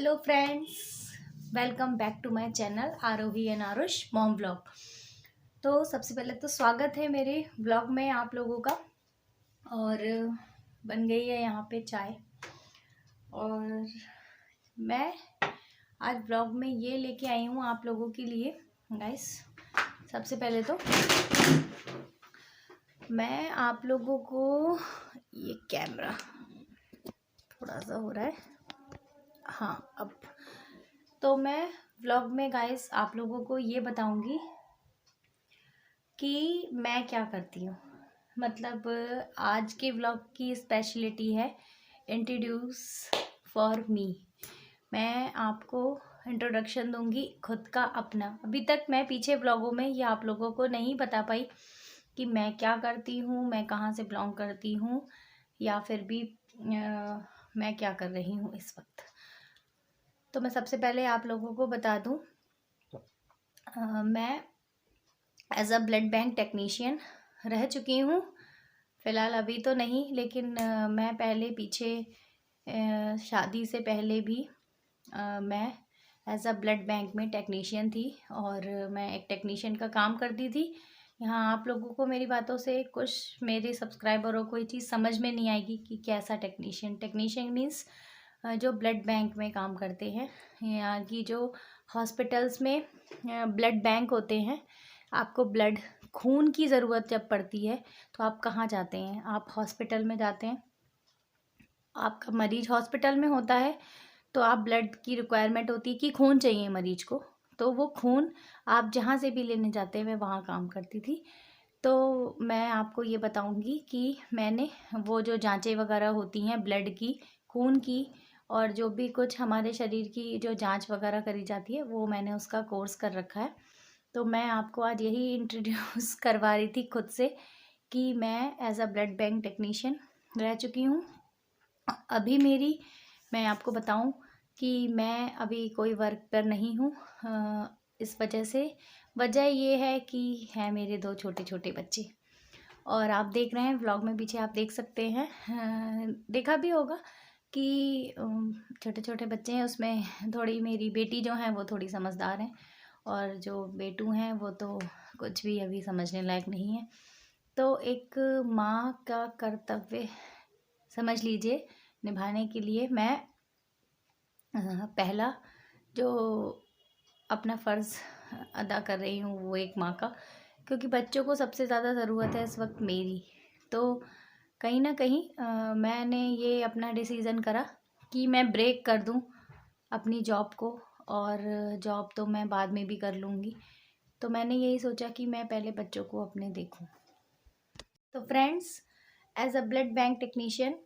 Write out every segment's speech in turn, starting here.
Hello friends, welcome back to my channel Aarohi and Aarush mom vlog. तो सबसे पहले तो स्वागत है मेरे व्लॉग में आप लोगों का। और बन गई है यहाँ पे चाय। और मैं आज व्लॉग में ये लेके आई हूँ आप लोगों के लिए गाइस। सबसे पहले तो मैं आप लोगों को ये कैमरा थोड़ा सा हो रहा है, हाँ अब तो मैं व्लॉग में गाइस आप लोगों को ये बताऊंगी कि मैं क्या करती हूँ। मतलब आज के व्लॉग की स्पेशलिटी है इंट्रोड्यूस फॉर मी। मैं आपको इंट्रोडक्शन दूंगी खुद का अपना। अभी तक मैं पीछे व्लॉगों में ये आप लोगों को नहीं बता पाई कि मैं क्या करती हूँ, मैं कहाँ से बिलोंग करती हूँ, या फिर भी मैं क्या कर रही हूँ इस वक्त। तो मैं सबसे पहले आप लोगों को बता दूं, मैं as a blood bank technician रह चुकी हूँ। फ़िलहाल अभी तो नहीं, लेकिन मैं पहले पीछे शादी से पहले भी मैं एज अ ब्लड बैंक में टेक्नीशियन थी और मैं एक टेक्नीशियन का काम करती थी। यहाँ आप लोगों को मेरी बातों से कुछ मेरे सब्सक्राइबरों को ये चीज़ समझ में नहीं आएगी कि कैसा टेक्नीशियन मीन्स जो ब्लड बैंक में काम करते हैं। यहाँ की जो हॉस्पिटल्स में ब्लड बैंक होते हैं, आपको ब्लड खून की ज़रूरत जब पड़ती है तो आप कहाँ जाते हैं? आप हॉस्पिटल में जाते हैं। आपका मरीज हॉस्पिटल में होता है तो आप ब्लड की रिक्वायरमेंट होती है कि खून चाहिए मरीज को, तो वो खून आप जहाँ से भी लेने जाते हैं, मैं वहाँ काम करती थी। तो मैं आपको ये बताऊंगी कि मैंने वो जो जांचें वगैरह होती हैं ब्लड की, खून की, और जो भी कुछ हमारे शरीर की जो जांच वगैरह करी जाती है, वो मैंने उसका कोर्स कर रखा है। तो मैं आपको आज यही इंट्रोड्यूस करवा रही थी खुद से कि मैं as a blood bank technician रह चुकी हूँ। अभी मैं आपको बताऊं कि मैं अभी कोई वर्क पर नहीं हूँ। इस वजह ये है कि है मेरे 2 छोटे छोटे बच्चे, और आप देख रहे हैं व्लॉग में पीछे, आप देख सकते हैं, देखा भी होगा कि छोटे छोटे बच्चे हैं। उसमें थोड़ी मेरी बेटी जो है वो थोड़ी समझदार हैं, और जो बेटू हैं वो तो कुछ भी अभी समझने लायक नहीं है। तो एक माँ का कर्तव्य समझ लीजिए निभाने के लिए मैं पहला जो अपना फ़र्ज़ अदा कर रही हूँ वो एक माँ का, क्योंकि बच्चों को सबसे ज़्यादा ज़रूरत है इस वक्त मेरी। तो कहीं ना कहीं मैंने ये अपना डिसीज़न करा कि मैं ब्रेक कर दूँ अपनी जॉब को, और जॉब तो मैं बाद में भी कर लूँगी। तो मैंने यही सोचा कि मैं पहले बच्चों को अपने देखूँ। तो friends, as a blood bank technician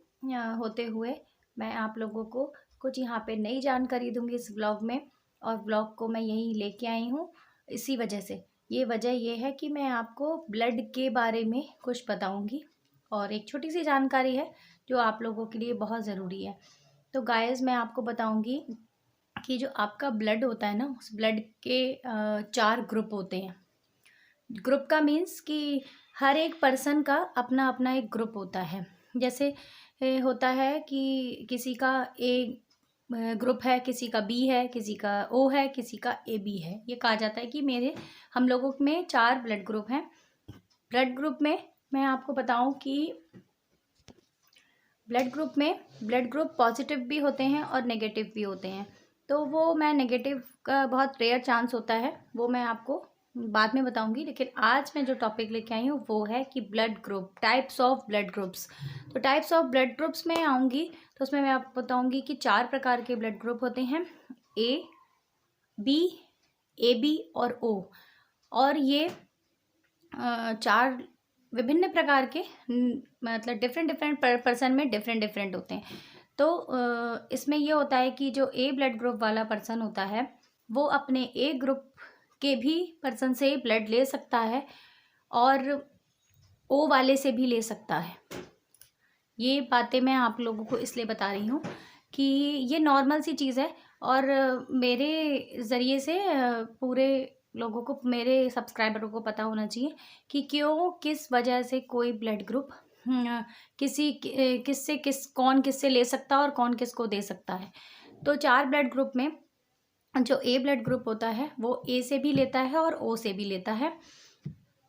होते हुए मैं आप लोगों को कुछ यहाँ पे नई जानकारी दूंगी इस ब्लॉग में, और ब्लॉग को मैं यही लेके आई हूँ इसी वजह से। ये वजह ये है कि मैं आपको ब्लड के बारे में कुछ बताऊंगी, और एक छोटी सी जानकारी है जो आप लोगों के लिए बहुत ज़रूरी है। तो गाइस, मैं आपको बताऊंगी कि जो आपका ब्लड होता है ना, उस ब्लड के 4 ग्रुप होते हैं। ग्रुप का मीन्स कि हर एक पर्सन का अपना अपना एक ग्रुप होता है। जैसे होता है कि किसी का ए ग्रुप है, किसी का बी है, किसी का ओ है, किसी का ए बी है। ये कहा जाता है कि हम लोगों में 4 ब्लड ग्रुप हैं। ब्लड ग्रुप में मैं आपको बताऊं कि ब्लड ग्रुप पॉजिटिव भी होते हैं और नेगेटिव भी होते हैं। तो वो मैं नेगेटिव का बहुत रेयर चांस होता है, वो मैं आपको बाद में बताऊंगी। लेकिन आज मैं जो टॉपिक लेके आई हूँ वो है कि blood group, types of blood groups. तो टाइप्स ऑफ ब्लड ग्रुप्स में आऊँगी तो उसमें मैं आपको बताऊंगी कि 4 प्रकार के ब्लड ग्रुप होते हैं, ए, बी, ए बी और ओ। और ये 4 विभिन्न प्रकार के मतलब डिफरेंट पर्सन में डिफरेंट होते हैं। तो इसमें ये होता है कि जो ए ब्लड ग्रुप वाला पर्सन होता है वो अपने ए ग्रुप के भी पर्सन से ब्लड ले सकता है, और ओ वाले से भी ले सकता है। ये बातें मैं आप लोगों को इसलिए बता रही हूँ कि ये नॉर्मल सी चीज़ है, और मेरे ज़रिए से पूरे लोगों को, मेरे सब्सक्राइबरों को पता होना चाहिए कि क्यों, किस वजह से कोई ब्लड ग्रुप कौन किससे ले सकता है और कौन किसको दे सकता है। तो 4 ब्लड ग्रुप में जो ए ब्लड ग्रुप होता है वो ए से भी लेता है और ओ से भी लेता है।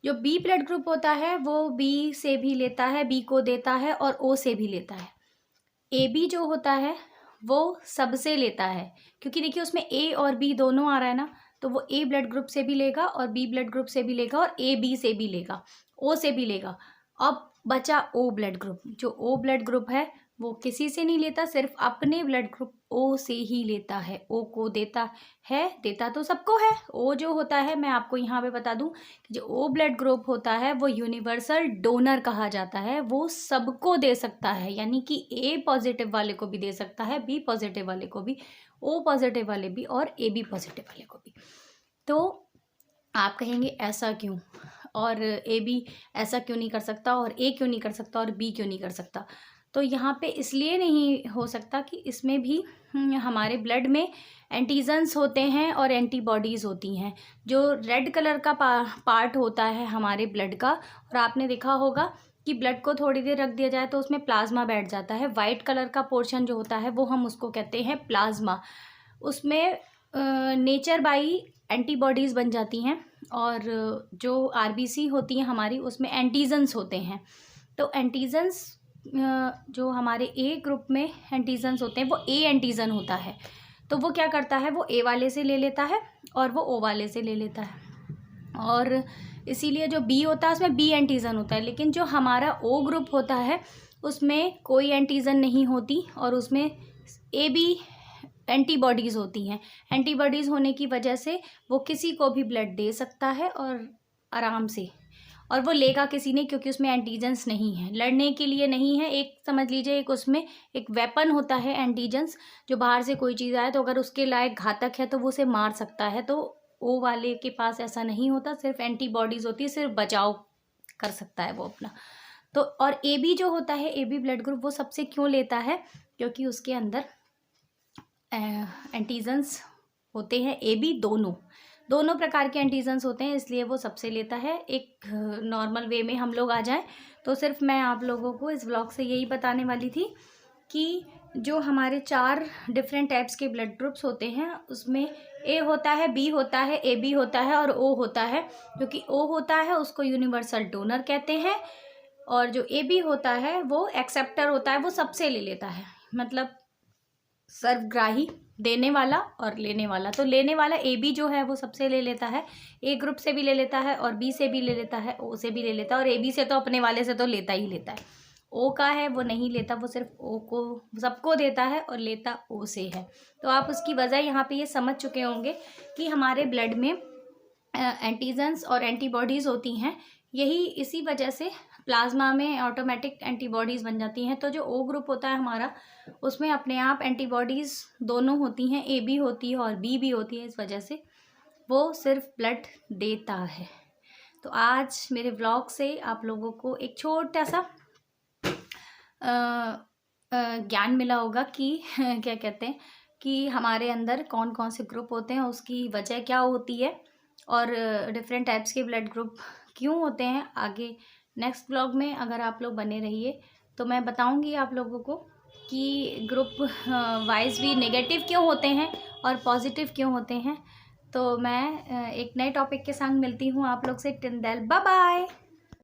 जो बी ब्लड ग्रुप होता है वो बी से भी लेता है, बी को देता है और ओ से भी लेता है। ए बी जो होता है वो सबसे लेता है, क्योंकि देखिए उसमें ए और बी दोनों आ रहा है ना, तो वो ए ब्लड ग्रुप से भी लेगा और बी ब्लड ग्रुप से भी लेगा और ए बी से भी लेगा, ओ से भी लेगा। अब बचा ओ ब्लड ग्रुप। जो ओ ब्लड ग्रुप है वो किसी से नहीं लेता, सिर्फ अपने ब्लड ग्रुप ओ से ही लेता है। ओ को देता है, देता तो सबको है। ओ जो होता है, मैं आपको यहाँ पे बता दूं कि जो ओ ब्लड ग्रुप होता है वो यूनिवर्सल डोनर कहा जाता है। वो सबको दे सकता है, यानी कि ए पॉजिटिव वाले को भी दे सकता है, बी पॉजिटिव वाले को भी, ओ पॉजिटिव वाले भी और ए बी पॉजिटिव वाले को भी। तो आप कहेंगे ऐसा क्यों, और ए बी ऐसा क्यों नहीं कर सकता, और ए क्यों नहीं कर सकता, और बी क्यों नहीं कर सकता? तो यहाँ पे इसलिए नहीं हो सकता कि इसमें भी हमारे ब्लड में एंटीजन्स होते हैं और एंटीबॉडीज़ होती हैं। जो रेड कलर का पार्ट होता है हमारे ब्लड का, और आपने देखा होगा कि ब्लड को थोड़ी देर रख दिया जाए तो उसमें प्लाज्मा बैठ जाता है। वाइट कलर का पोर्शन जो होता है वो हम उसको कहते हैं प्लाज्मा। उसमें नेचर बाई एंटीबॉडीज़ बन जाती हैं, और जो आरबीसी होती हैं हमारी उसमें एंटीजन्स होते हैं। तो एंटीजन्स जो हमारे ए ग्रुप में एंटीजन्स होते हैं वो ए एंटीजन होता है। तो वो क्या करता है, वो ए वाले से ले लेता है और वो ओ वाले से ले लेता है। और इसीलिए जो बी होता है उसमें बी एंटीजन होता है। लेकिन जो हमारा ओ ग्रुप होता है उसमें कोई एंटीजन नहीं होती, और उसमें ए बी एंटीबॉडीज़ होती हैं। एंटीबॉडीज़ होने की वजह से वो किसी को भी ब्लड दे सकता है और आराम से, और वो लेगा किसी ने, क्योंकि उसमें एंटीजन्स नहीं है, लड़ने के लिए नहीं है। एक समझ लीजिए एक उसमें एक वेपन होता है एंटीजन्स, जो बाहर से कोई चीज़ आए तो अगर उसके लायक घातक है तो वो उसे मार सकता है। तो ओ वाले के पास ऐसा नहीं होता, सिर्फ एंटीबॉडीज़ होती है, सिर्फ बचाव कर सकता है वो अपना। तो और ए बी जो होता है, ए बी ब्लड ग्रुप, वो सबसे क्यों लेता है, क्योंकि उसके अंदर एंटीजन्स होते हैं। ए बी दोनों प्रकार के एंटीजन्स होते हैं, इसलिए वो सबसे लेता है। एक नॉर्मल वे में हम लोग आ जाएं तो सिर्फ मैं आप लोगों को इस व्लॉग से यही बताने वाली थी कि जो हमारे 4 डिफरेंट टाइप्स के ब्लड ग्रुप्स होते हैं उसमें ए होता है, बी होता है, ए बी होता है और ओ होता है। क्योंकि ओ होता है उसको यूनिवर्सल डोनर कहते हैं, और जो ए बी होता है वो एक्सेप्टर होता है, वो सबसे ले लेता है, मतलब सर्वग्राही, देने वाला और लेने वाला। तो लेने वाला ए बी जो है वो सबसे ले लेता है, ए ग्रुप से भी ले लेता है और बी से भी ले लेता है, ओ से भी ले लेता है, और ए बी से तो अपने वाले से तो लेता ही लेता है। ओ का है वो नहीं लेता, वो सिर्फ ओ को सबको देता है और लेता ओ से है। तो आप उसकी वजह यहाँ पे ये समझ चुके होंगे कि हमारे ब्लड में एंटीजन्स और एंटीबॉडीज़ होती हैं। यही इसी वजह से प्लाज्मा में ऑटोमेटिक एंटीबॉडीज़ बन जाती हैं। तो जो ओ ग्रुप होता है हमारा, उसमें अपने आप एंटीबॉडीज़ दोनों होती हैं, ए बी होती है और बी भी होती है। इस वजह से वो सिर्फ ब्लड देता है। तो आज मेरे व्लॉग से आप लोगों को एक छोटा सा ज्ञान मिला होगा कि क्या कहते हैं कि हमारे अंदर कौन कौन से ग्रुप होते हैं, उसकी वजह क्या होती है, और डिफरेंट टाइप्स के ब्लड ग्रुप क्यों होते हैं। आगे नेक्स्ट ब्लॉग में अगर आप लोग बने रहिए तो मैं बताऊंगी आप लोगों को कि ग्रुप वाइज भी नेगेटिव क्यों होते हैं और पॉजिटिव क्यों होते हैं। तो मैं एक नए टॉपिक के संग मिलती हूँ आप लोग से। Till then bye bye.